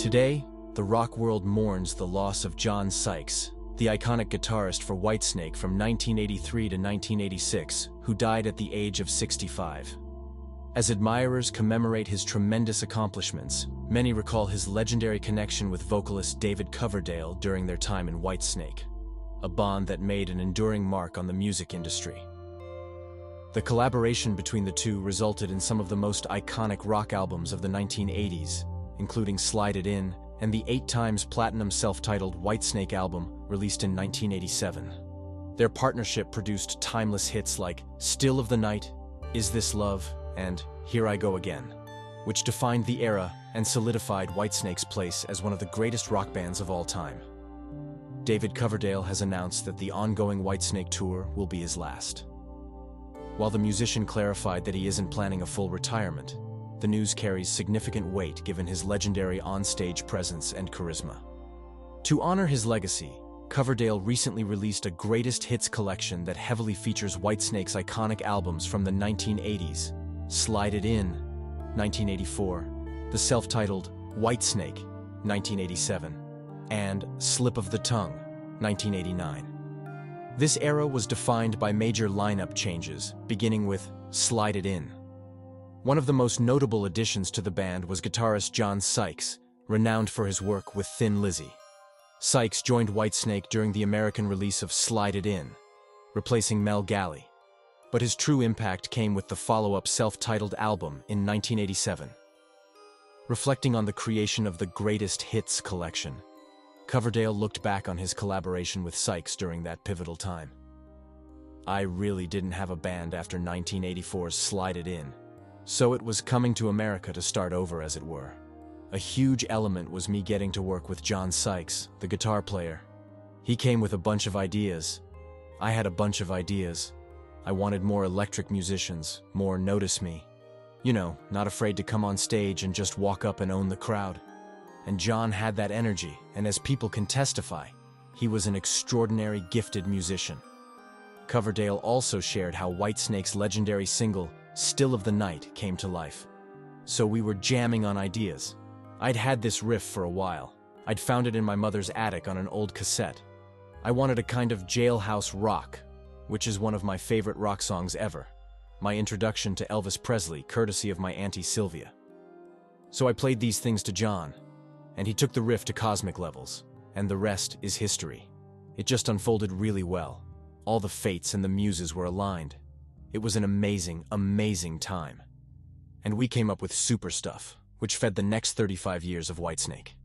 Today, the rock world mourns the loss of John Sykes, the iconic guitarist for Whitesnake from 1983 to 1986, who died at the age of 65. As admirers commemorate his tremendous accomplishments, many recall his legendary connection with vocalist David Coverdale during their time in Whitesnake, a bond that made an enduring mark on the music industry. The collaboration between the two resulted in some of the most iconic rock albums of the 1980s, including Slide It In and the 8-times platinum self-titled Whitesnake album released in 1987. Their partnership produced timeless hits like Still of the Night, Is This Love, and Here I Go Again, which defined the era and solidified Whitesnake's place as one of the greatest rock bands of all time. David Coverdale has announced that the ongoing Whitesnake tour will be his last. While the musician clarified that he isn't planning a full retirement, the news carries significant weight given his legendary on-stage presence and charisma. To honor his legacy, Coverdale recently released a greatest hits collection that heavily features Whitesnake's iconic albums from the 1980s, Slide It In, 1984, the self-titled Whitesnake, 1987, and Slip of the Tongue, 1989. This era was defined by major lineup changes, beginning with Slide It In. One of the most notable additions to the band was guitarist John Sykes, renowned for his work with Thin Lizzy. Sykes joined Whitesnake during the American release of Slide It In, replacing Mel Galley. But his true impact came with the follow-up self-titled album in 1987. Reflecting on the creation of the Greatest Hits collection, Coverdale looked back on his collaboration with Sykes during that pivotal time. I really didn't have a band after 1984's Slide It In, so it was coming to America to start over, as it were. A huge element was me getting to work with John Sykes, the guitar player. He came with a bunch of ideas. I had a bunch of ideas. I wanted more electric musicians, more notice me. You know, not afraid to come on stage and just walk up and own the crowd. And John had that energy, and as people can testify, he was an extraordinary gifted musician. Coverdale also shared how Whitesnake's legendary single, Still of the Night, came to life. So we were jamming on ideas. I'd had this riff for a while. I'd found it in my mother's attic on an old cassette. I wanted a kind of jailhouse rock, which is one of my favorite rock songs ever. My introduction to Elvis Presley, courtesy of my Auntie Sylvia. So I played these things to John, and he took the riff to cosmic levels, and the rest is history. It just unfolded really well. All the fates and the muses were aligned. It was an amazing, amazing time. And we came up with super stuff, which fed the next 35 years of Whitesnake.